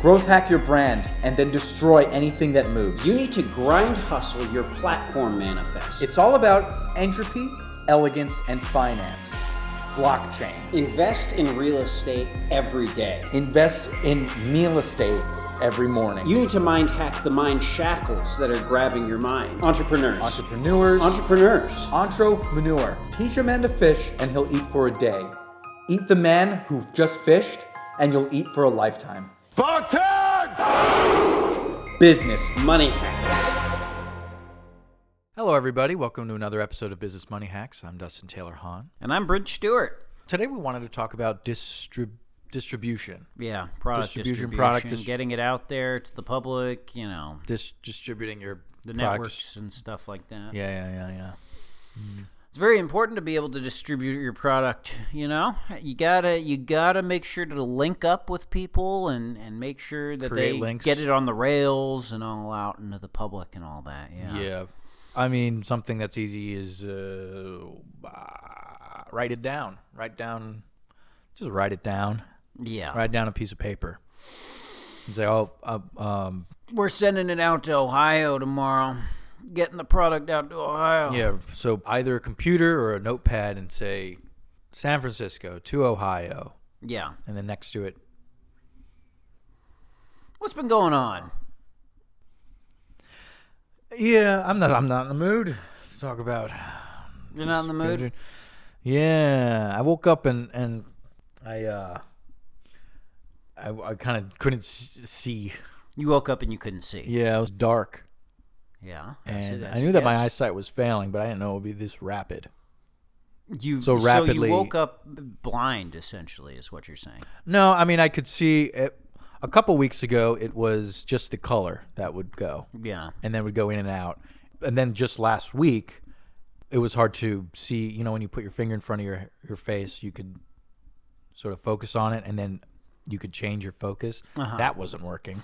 growth hack your brand, and then destroy anything that moves. You need to grind hustle your platform manifest. It's all about entropy, elegance, and finance. Blockchain. Invest in real estate every day. Invest in meal estate every morning. You need to mind hack the mind shackles that are grabbing your mind. Entrepreneurs. Entrepreneurs. Entrepreneur. Teach a man to fish and he'll eat for a day. Eat the man who just fished and you'll eat for a lifetime. Spartans! Business. Money hacks. Hello, everybody. Welcome to another episode of Business Money Hacks. I'm Dustin Taylor Hahn. And I'm Bridge Stewart. Today, we wanted to talk about distribution. Yeah, product distribution. Getting it out there to the public, you know. Distributing your the products. Networks and stuff like that. Yeah. It's very important to be able to distribute your product, you know? You gotta make sure to link up with people and make sure that Create they links. get it on the rails and all out into the public and all that. Yeah. I mean, something that's easy is write it down. Just write it down. Yeah. Write down a piece of paper. And say, we're sending it out to Ohio tomorrow. Getting the product out to Ohio. Yeah, so either a computer or a notepad and say San Francisco to Ohio. Yeah. And then next to it. What's been going on? Yeah, I'm not in the mood. Let's talk about. You're not in the mood? Yeah, I woke up and I kind of couldn't see. You woke up and you couldn't see. Yeah, it was dark. Yeah. And I knew that my eyesight was failing, but I didn't know it would be this rapid. So rapidly. you woke up blind, essentially, is what you're saying. No, I mean, I could see it. A couple weeks ago, it was just the color that would go. Yeah. And then would go in and out. And then just last week, it was hard to see. You know, when you put your finger in front of your face, you could sort of focus on it, and then you could change your focus. Uh-huh. That wasn't working.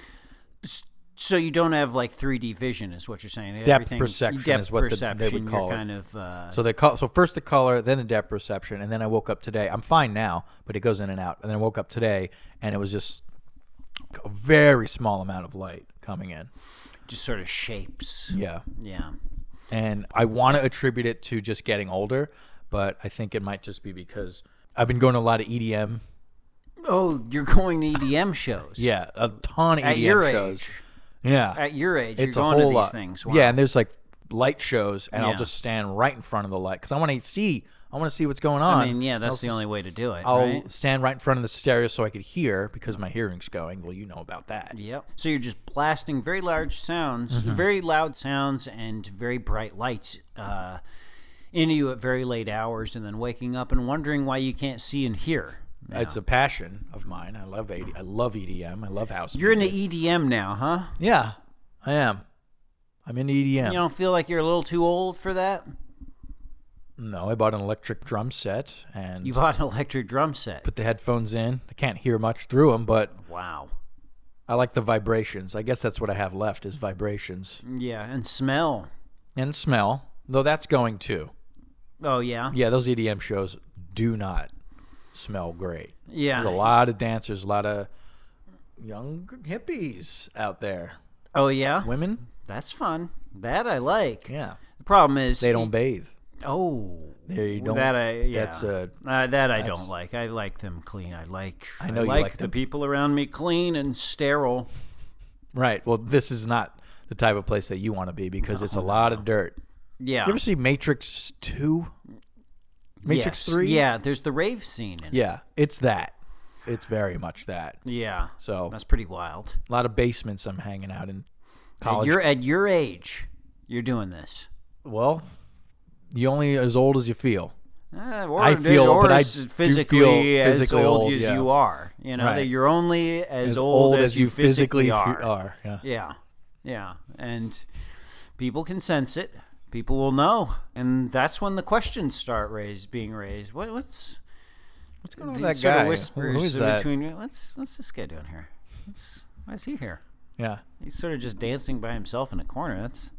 So you don't have like 3D vision, is what you're saying. Depth perception is what they would call it. Kind of. So first the color, then the depth perception, and then I woke up today. I'm fine now, but it goes in and out. And then I woke up today, and it was just a very small amount of light coming in. Just sort of shapes. Yeah. Yeah. And I want to attribute it to just getting older, but I think it might just be because I've been going to a lot of EDM. Oh, you're going to EDM shows? Yeah, a ton of At EDM your shows. age. Yeah. At your age, It's you're a going to whole these lot. things. Wow. Yeah, and there's like light shows, and Yeah. I'll just stand right in front of the light because I want to see what's going on. I mean, yeah, that's the only way to do it, I'll right? stand right in front of the stereo so I could hear because my hearing's going. Well, you know about that. Yep. So you're just blasting very large sounds, very loud sounds, and very bright lights into you at very late hours, and then waking up and wondering why you can't see and hear. Yeah. It's a passion of mine. I love EDM. I love house You're music. into EDM now, huh? Yeah, I am. I'm into EDM. You don't feel like you're a little too old for that? No, I bought an electric drum set and You bought an electric drum set. put the headphones in. I can't hear much through them, but Wow. I like the vibrations. I guess that's what I have left is vibrations. Yeah, and smell. And smell, though that's going too. Oh, yeah? Yeah, those EDM shows do not smell great. Yeah. There's a lot of dancers, a lot of young hippies out there. Oh, yeah? Women? That's fun. That I like. Yeah. The problem is... They don't bathe. Oh. There you don't. That I That's don't like. I like them clean. I know you like like the them. people around me clean and sterile. Right. Well, this is not the type of place that you want to be because it's a lot of dirt. Yeah. You ever see Matrix 2? Matrix Yes. 3? Yeah, there's the rave scene in it. Yeah, it's that. It's very much that. Yeah. So That's pretty wild. a lot of basements I'm hanging out in. College. At your age, you're doing this. Well, you only as old as you feel. I feel, but I as do physically feel as physically old old, as yeah. you are. You know, Right. that you're only as old as you physically are. Yeah. Yeah. Yeah. And people can sense it. People will know. And that's when the questions start being raised. What's going on with these that sort guy? of whispers Who is that? between you? What's this guy doing here? Why is he here? Yeah. He's sort of just dancing by himself in a corner. That's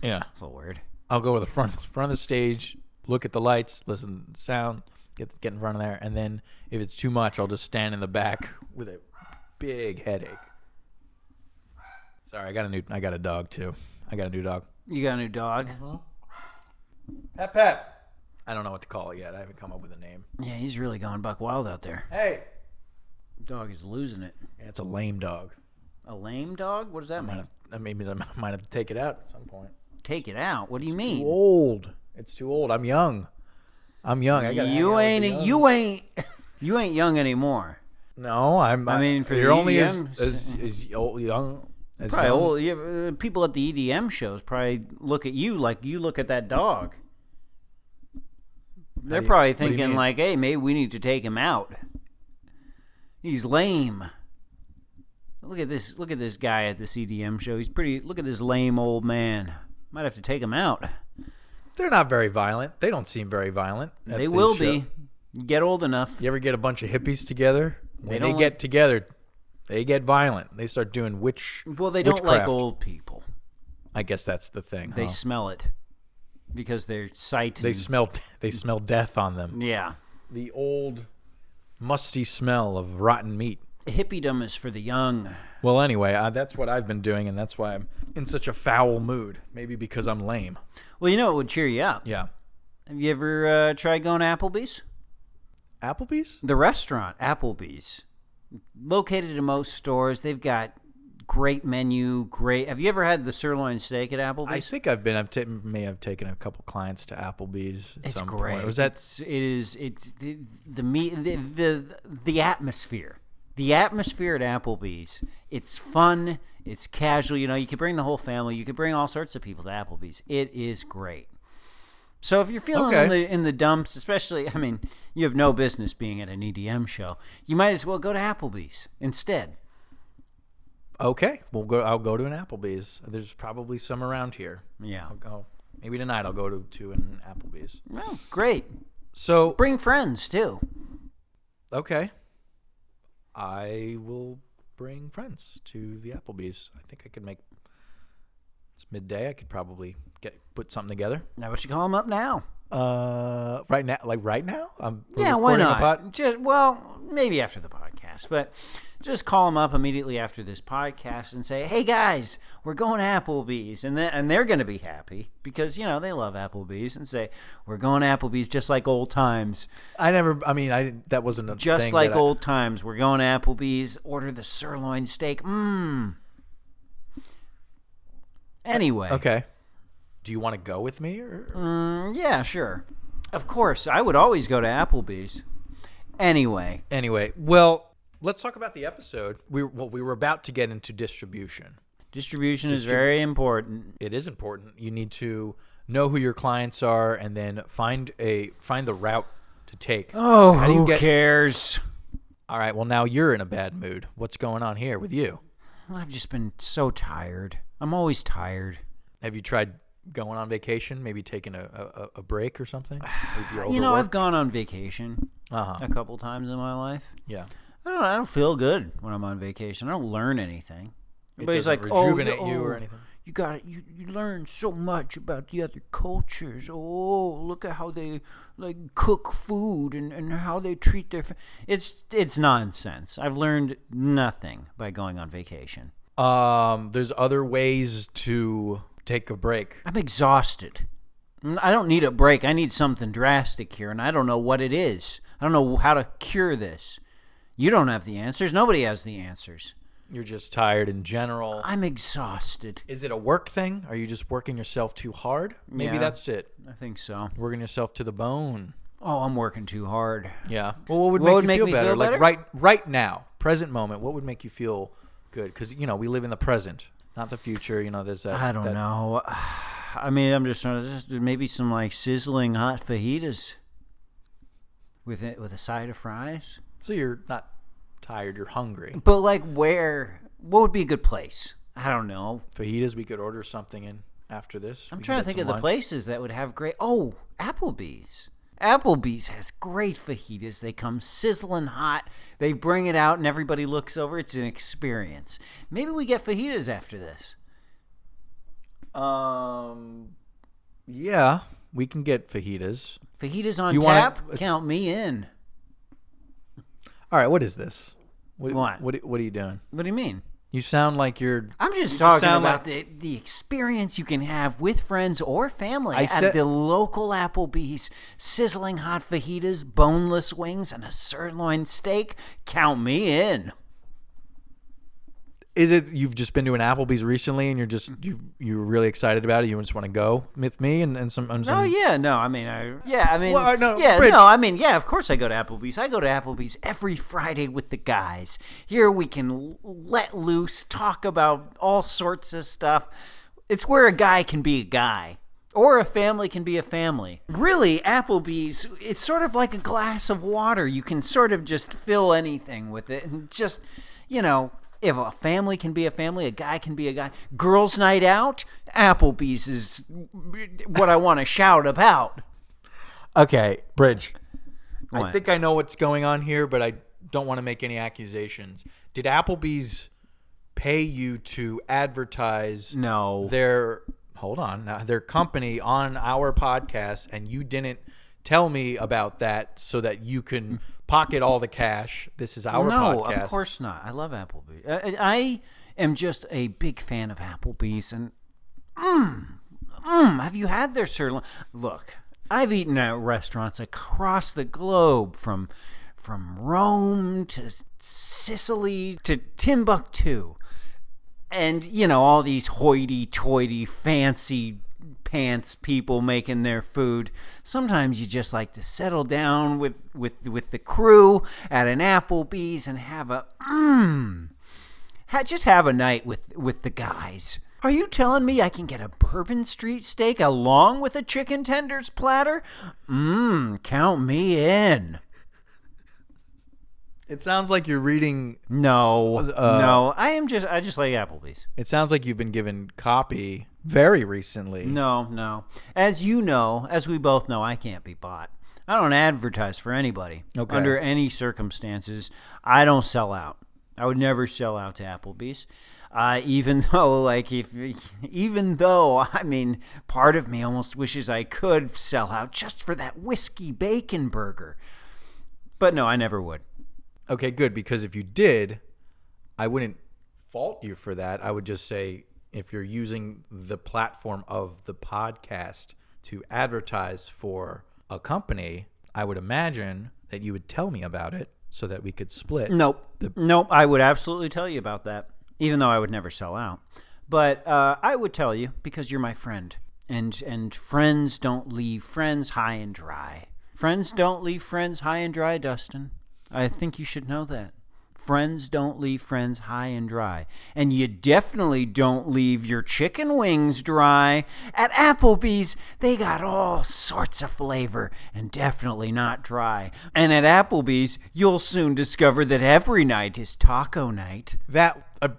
Yeah. a little weird. I'll go to the front of the stage, look at the lights, listen to the sound, get in front of there, and then if it's too much, I'll just stand in the back with a big headache. Sorry, I got a dog too. I got a new dog. You got a new dog? Pep. I don't know what to call it yet. I haven't come up with a name. Yeah, he's really going buck wild out there. Hey. Dog is losing it. Yeah, it's a lame dog. A lame dog? What does that mean? Maybe I might have to take it out at some point. Take it out? What do you mean? Too old. It's too old. I'm young. I got You ain't young anymore. No, I mean, for you're the only EDMs, as old, young. As probably young. old. Yeah, people at the EDM shows probably look at you like you look at that dog. They're probably what do you thinking mean? like, "Hey, maybe we need to take him out. He's lame." Look at this guy at this EDM show. He's pretty. Look at this lame old man. Might have to take him out. They're not very violent. They don't seem very violent. at They this will show. be. Get old enough. You ever get a bunch of hippies together? When they don't get together, they get violent. They start doing Well, they don't like witchcraft. old people. I guess that's the thing. They huh? smell it because their sight. They smell death on them. Yeah. The old musty smell of rotten meat. Hippiedom is for the young. Well, anyway, that's what I've been doing, and that's why I'm in such a foul mood. Maybe because I'm lame. Well, you know what would cheer you up? Yeah. Have you ever tried going to Applebee's? Applebee's? The restaurant, Applebee's. Located in most stores. They've got great menu, great. Have you ever had the sirloin steak at Applebee's? I think I've been. May have taken a couple clients to Applebee's at It's some great. point. Was that? It's the meat, the atmosphere. The atmosphere at Applebee's. It's fun. It's casual. You know, you can bring the whole family. You can bring all sorts of people to Applebee's. It is great. So if you're feeling in the dumps, especially, I mean, you have no business being at an EDM show. You might as well go to Applebee's instead. Okay, I'll go to an Applebee's. There's probably some around here. Yeah. I'll go. Maybe tonight I'll go to an Applebee's. Well, great. So Bring friends too. okay, I will bring friends to the Applebee's. I think I could make. It's midday. I could probably put something together. Now, what you call them up now? Right now, right now. Yeah, why recording a not? Well, maybe after the podcast, but just call them up immediately after this podcast and say, "Hey guys, we're going to Applebee's," and they're going to be happy because they love Applebee's, and say, "We're going to Applebee's just like old times, That wasn't a just thing like that old times. We're going to Applebee's. Order the sirloin steak. Anyway, Okay. Do you want to go with me or? yeah, sure, of course, I would always go to Applebee's. Anyway. Anyway, well, let's talk about the episode. We were about to get into distribution. Distribution is very important. It is important. You need to know who your clients are and then find the route to take. Oh, How do you who cares? All right, well, now you're in a bad mood. What's going on here with you? I've just been so tired. I'm always tired. Have you tried going on vacation, maybe taking a break or something? If you're I've overworked? gone on vacation Uh-huh. a couple times in my life. Yeah. I don't feel good when I'm on vacation. I don't learn anything. It Everybody's doesn't like, rejuvenate you or anything? You got it. You learn so much about the other cultures. Oh, look at how they cook food and how they treat their. It's nonsense. I've learned nothing by going on vacation. There's other ways to take a break. I'm exhausted. I don't need a break. I need something drastic here, and I don't know what it is. I don't know how to cure this. You don't have the answers. Nobody has the answers. You're just tired in general. I'm exhausted. Is it a work thing? Are you just working yourself too hard? Maybe Yeah. that's it. I think so. Working yourself to the bone. Oh, I'm working too hard. Yeah. Well, what would What would make make you me feel better? feel Like better? right now, present moment. What would make you feel good? Because we live in the present, not the future. There's that. I don't know. I mean, I'm just trying to maybe some sizzling hot fajitas with a side of fries. So you're not tired. You're hungry. But where? What would be a good place? I don't know. Fajitas. We could order something in after this. I'm We trying can to think get of some the lunch. places that would have great. Oh, Applebee's. Applebee's has great fajitas. They come sizzling hot. They bring it out and everybody looks over. It's an experience. Maybe we get fajitas after this. Yeah, we can get fajitas. Fajitas on You wanna- tap? it's- Count me in. All right. What is this? What? What are you doing? What do you mean? You sound like you're. I'm just you talking sound about like- the experience you can have with friends or family I at said- the local Applebee's. Sizzling hot fajitas, boneless wings, and a sirloin steak. Count me in. Is it you've just been to an Applebee's recently and you're really excited about it? You just want to go with me and some. Oh yeah, no, I mean, Well, no, yeah, Bridge. no, I mean, yeah, of course I go to Applebee's. I go to Applebee's every Friday with the guys. Here we can let loose, talk about all sorts of stuff. It's where a guy can be a guy. Or a family can be a family. Really, Applebee's, it's sort of like a glass of water. You can sort of just fill anything with it. And just, if a family can be a family, a guy can be a guy. Girls' night out, Applebee's is what I want to shout about. Okay, Bridge. I What? think I know what's going on here, but I don't want to make any accusations. Did Applebee's pay you to advertise No. their company on our podcast, and you didn't tell me about that so that you can pocket all the cash? This is our No, podcast. of course not. I love Applebee's. I am just a big fan of Applebee's, and have you had their sirloin? Look, I've eaten at restaurants across the globe, from Rome to Sicily to Timbuktu, and all these hoity-toity, fancy pants people making their food. Sometimes you just like to settle down with the crew at an Applebee's and have a night with the guys. Are you telling me I can get a Bourbon Street steak along with a chicken tenders platter? Count me in. It sounds like you're reading. No. I just like Applebee's. It sounds like you've been given copy very recently. No. As you know, as we both know, I can't be bought. I don't advertise for anybody. Okay. Under any circumstances, I don't sell out. I would never sell out to Applebee's. Even though, I mean, part of me almost wishes I could sell out just for that whiskey bacon burger. But no, I never would. Okay, good, because if you did, I wouldn't fault you for that. I would just say, if you're using the platform of the podcast to advertise for a company, I would imagine that you would tell me about it so that we could split. Nope. I would absolutely tell you about that, even though I would never sell out. But I would tell you because you're my friend. And friends don't leave friends high and dry. Friends don't leave friends high and dry, Dustin. I think you should know that. Friends don't leave friends high and dry. And you definitely don't leave your chicken wings dry. At Applebee's, they got all sorts of flavor and definitely not dry. And at Applebee's, you'll soon discover that every night is taco night.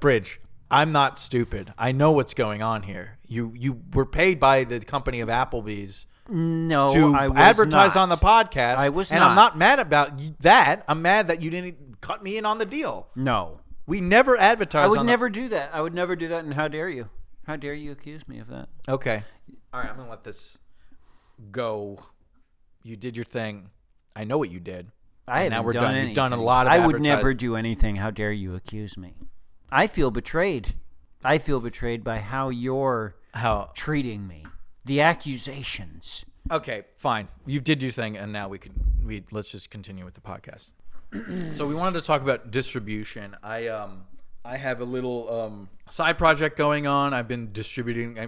Bridge, I'm not stupid. I know what's going on here. You were paid by the company of Applebee's No, to I was advertise not. on the podcast. I was and not. I'm not mad about that. I'm mad that you didn't cut me in on the deal. No. We never advertised. I would on never do that. I would never do that, and how dare you? How dare you accuse me of that? Okay. All right, I'm going to let this go. You did your thing. I know what you did. I And haven't now we're done done. anything. You've done a lot of I would advertising. never do anything. How dare you accuse me? I feel betrayed. I feel betrayed by how you're treating me. The accusations. Okay, fine. You did your thing, and now let's just continue with the podcast. So we wanted to talk about distribution. I have a little side project going on. I've been distributing.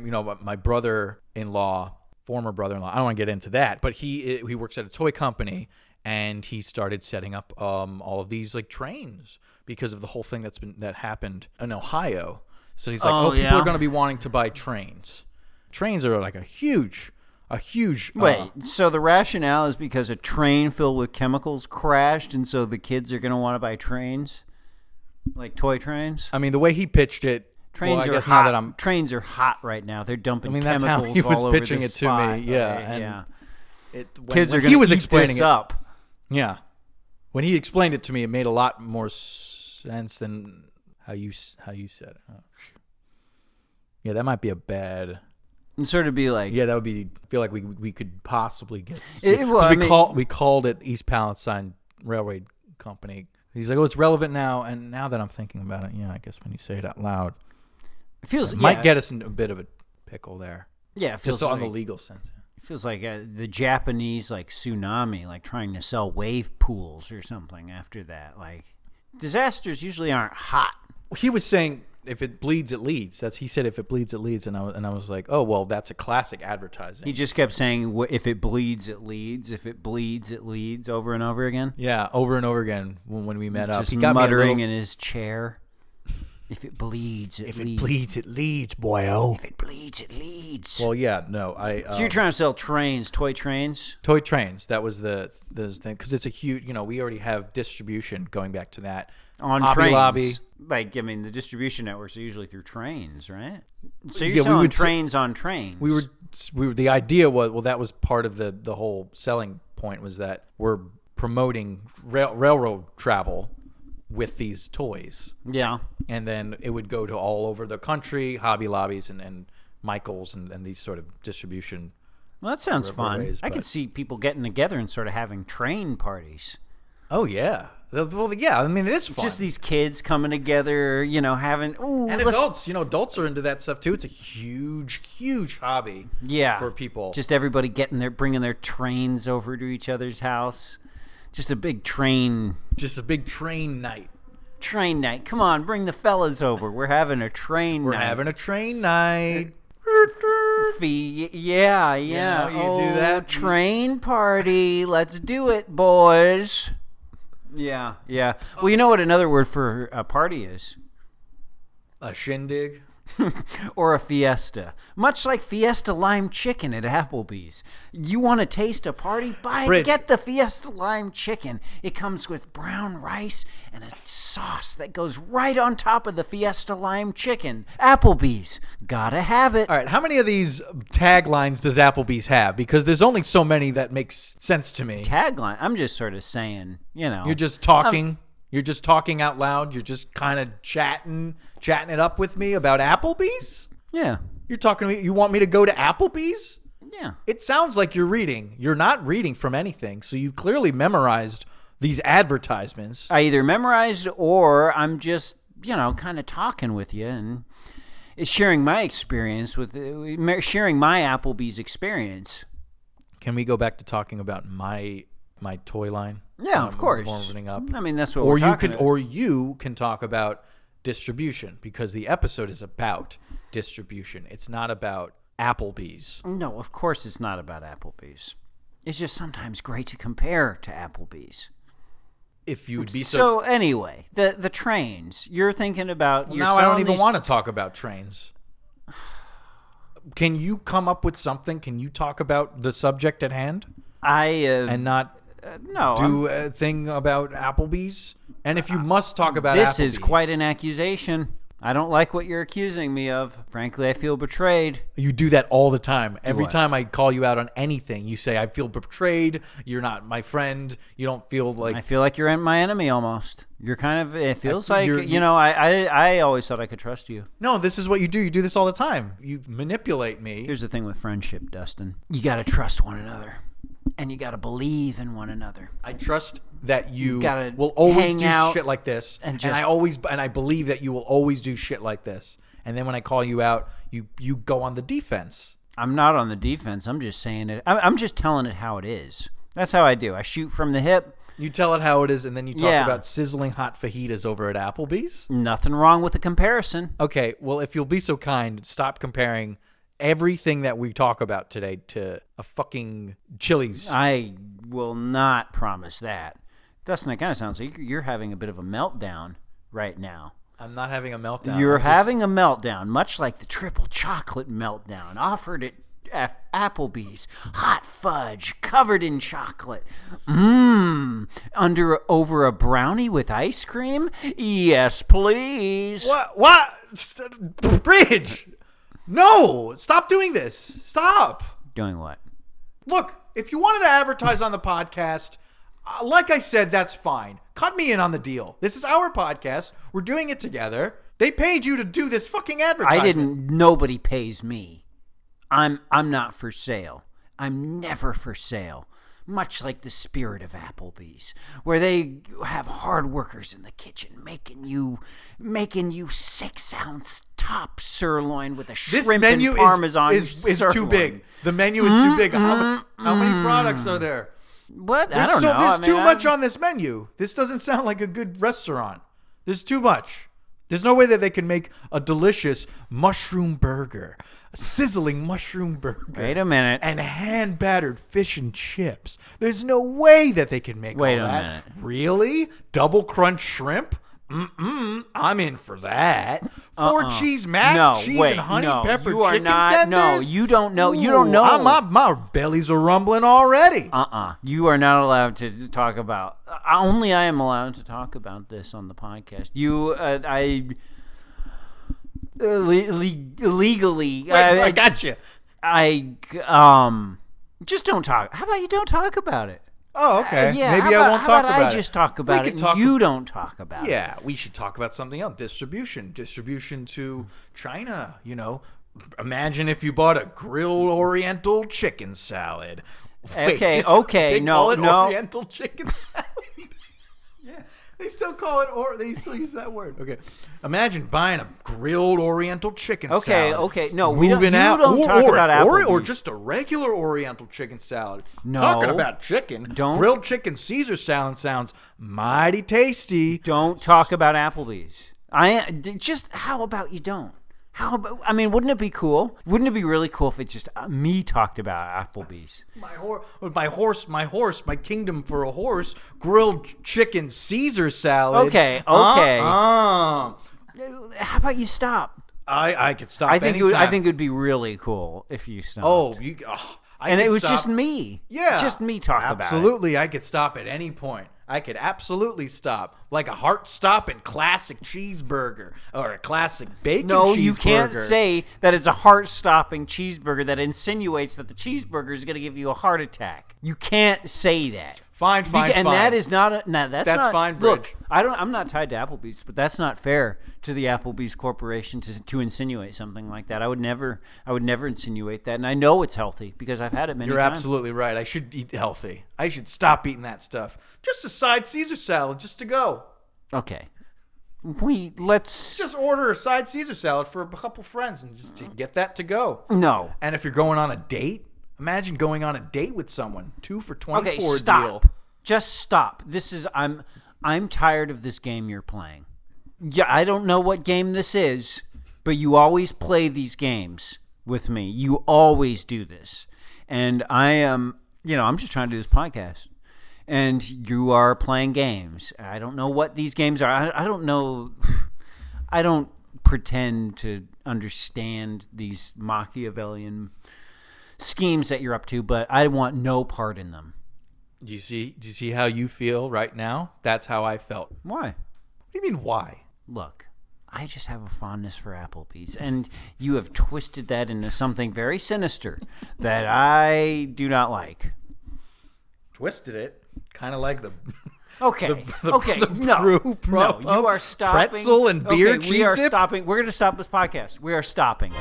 My brother-in-law, former brother-in-law. I don't want to get into that, but he works at a toy company, and he started setting up all of these like trains because of the whole thing that happened in Ohio. So he's like, people yeah? are going to be wanting to buy trains. Trains are like a huge. Wait, so the rationale is because a train filled with chemicals crashed, and so the kids are going to want to buy trains? Like toy trains? I mean, the way he pitched it. Trains I are guess hot. now that I'm. Trains are hot right now. They're dumping that's chemicals how he was all over pitching the it to spot. me. Yeah, Okay, and yeah. When Kids are he going to was eat explaining this it, up. Yeah, when he explained it to me, it made a lot more sense than how you said it. Oh, yeah, that might be a bad. And sort of be like, Yeah, that would be. I feel like we could possibly get. Well, I mean- we called it East Palestine Railway Company. He's like, oh, it's relevant now. And now that I'm thinking about it, yeah, I guess when you say it out loud, It feels it might get us in a bit of a pickle there. Yeah, it feels Just like, on the legal sense. It feels like the Japanese like tsunami, like trying to sell wave pools or something. After that, like disasters usually aren't hot. He was saying if it bleeds, it leads. He said if it bleeds, it leads, and I was like, oh well, that's a classic advertising. He just kept saying, "If it bleeds, it leads. If it bleeds, it leads," over and over again. Yeah, over and over again when we met up. Just He got muttering me in his chair. If it bleeds, it if leads. it bleeds, it leads, boyo. If it bleeds, it leads. Well, yeah, no, So you're trying to sell trains, toy trains? toy trains. That was the thing because it's a huge. We already have distribution going back to that On Hobby trains. Lobby. Like, I mean, the distribution networks are usually through trains, right? So you're Yeah, we selling would trains on trains. We were. The idea was that was part of the whole selling point was that we're promoting railroad travel with these toys. Yeah. And then it would go to all over the country, Hobby Lobbies and Michaels and these sort of distribution. Well, that sounds fun. ways, I could but- see people getting together and sort of having train parties. Oh yeah, well yeah. I mean, it is fun. Just these kids coming together, having and adults, adults are into that stuff too. It's a huge hobby. Yeah. for people. Just everybody bringing their trains over to each other's house. Just a big train Just a big train night. night. Come on, bring the fellas over. We're having a train We're night. having a train night. Yeah. you do that. Train party. Let's do it, boys. Yeah. Well, you know what another word for a party is? A shindig. Or a fiesta. Much like Fiesta Lime Chicken at Applebee's. You want to taste a party? Get the Fiesta Lime Chicken. It comes with brown rice and a sauce that goes right on top of the Fiesta Lime Chicken. Applebee's. Gotta have it. All right, how many of these taglines does Applebee's have? Because there's only so many that makes sense to me. Tagline. I'm just sort of saying, You're just talking. You're just talking out loud. You're just kind of chatting it up with me about Applebee's. Yeah. You're talking to me. You want me to go to Applebee's? Yeah. It sounds like you're reading. You're not reading from anything. So you've clearly memorized these advertisements. I either memorized or I'm just, kind of talking with you and sharing my experience sharing my Applebee's experience. Can we go back to talking about my toy line? Yeah, of course. Warming up. I mean, that's what Or we're you talking can, about. or you can talk about distribution because the episode is about distribution. It's not about Applebee's. No, of course it's not about Applebee's. It's just sometimes great to compare to Applebee's. If you would be So anyway, the trains. You're thinking about. Well, you're now I don't selling even these- want to talk about trains. Can you come up with something? Can you talk about the subject at hand and not no. do a thing about Applebee's? And if you must talk about This Applebee's, is quite an accusation. I don't like what you're accusing me of. Frankly, I feel betrayed. you do that all the time. Every what? time I call you out on anything, you say, I feel betrayed. You're not my friend. You don't feel like I feel like you're my enemy almost. You're kind of. It feels like you're- I always thought I could trust you. No, this is what you do. You do this all the time. You manipulate me. Here's the thing with friendship, Dustin. You got to trust one another, and you got to believe in one another. I trust that you gotta will always hang do out shit like this, and I believe that you will always do shit like this. And then when I call you out, you go on the defense. I'm not on the defense. I'm just saying it. I'm just telling it how it is. That's how I do. I shoot from the hip. You tell it how it is, and then you talk Yeah. about sizzling hot fajitas over at Applebee's. Nothing wrong with the comparison. Okay, well, if you'll be so kind, stop comparing everything that we talk about today to a fucking Chili's. I will not promise that. Dustin, it kind of sounds like you're having a bit of a meltdown right now. I'm not having a meltdown. You're I'm just- having a meltdown, much like the triple chocolate meltdown offered at Applebee's. Hot fudge covered in chocolate. Over a brownie with ice cream? Yes, please. What? Bridge! No! Stop doing this. Stop. Doing what? Look, if you wanted to advertise on the podcast, like I said, that's fine. Cut me in on the deal. This is our podcast. We're doing it together. They paid you to do this fucking advertisement. Nobody pays me. I'm not for sale. I'm never for sale. much like the spirit of Applebee's, where they have hard workers in the kitchen making you 6-ounce top sirloin with a This shrimp menu and Parmesan is too sirloin. big. The menu is too big. How many products are there? What? I don't know. There's too much on this menu. This doesn't sound like a good restaurant. There's too much. There's no way that they can make a delicious mushroom burger, a sizzling mushroom burger. Wait a minute. And hand-battered fish and chips. There's no way that they can make Wait all a that. minute. Really? Double crunch shrimp? I'm in for that. 4 cheese mac, cheese and honey pepper you are chicken not. tenders? No, you don't know. You don't know. My bellies are rumbling already. You are not allowed to talk about. Only I am allowed to talk about this on the podcast. Legally. I got you. Just don't talk. How about you don't talk about it? Oh, okay. Yeah. Maybe I won't talk about it. I just talk about it. You don't talk about it. Yeah, we should talk about something else. Distribution to China. Imagine if you bought a grilled Oriental chicken salad. Okay. They call it no. Oriental chicken salad. Yeah, they still call it they still use that word. Okay, imagine buying a grilled Oriental chicken salad. Okay. No, we don't. You don't talk about Applebee's. or just a regular Oriental chicken salad. No. Talking about chicken. Grilled chicken Caesar salad sounds mighty tasty. Don't talk about Applebee's. How about you don't? Wouldn't it be cool? Wouldn't it be really cool if it's just me talked about Applebee's? My kingdom for a horse, grilled chicken Caesar salad. Okay. How about you stop? I could stop. I think anytime. it would be really cool if you stopped. And it was just me. Yeah, just me talking about it. Absolutely, I could stop at any point. I could absolutely stop, like a heart-stopping classic cheeseburger or a classic bacon cheeseburger. No, you can't say that it's a heart-stopping cheeseburger that insinuates that the cheeseburger is going to give you a heart attack. You can't say that. Fine. And that is not. That's not, fine, Look, Bridge. I'm not tied to Applebee's, but that's not fair to the Applebee's Corporation to insinuate something like that. I would never insinuate that, and I know it's healthy because I've had it many times. You're absolutely right. I should eat healthy. I should stop eating that stuff. Just a side Caesar salad, just to go. Okay. Let's just order a side Caesar salad for a couple friends and just get that to go. No. And if you're going on a date, imagine going on a date with someone. 2 for $24 okay, stop. deal. Just stop. I'm tired of this game you're playing. Yeah, I don't know what game this is, but you always play these games with me. You always do this. And I am, I'm just trying to do this podcast. And you are playing games. I don't know what these games are. I don't know. I don't pretend to understand these Machiavellian schemes that you're up to, but I want no part in them. Do you see how you feel right now? That's how I felt. Why? What do you mean, why? Look, I just have a fondness for Applebee's, and you have twisted that into something very sinister that I do not like. Twisted it? Kind of like the... Okay. No, you are stopping. Pretzel and beer cheese we are dip? stopping. We're going to stop this podcast. We are stopping.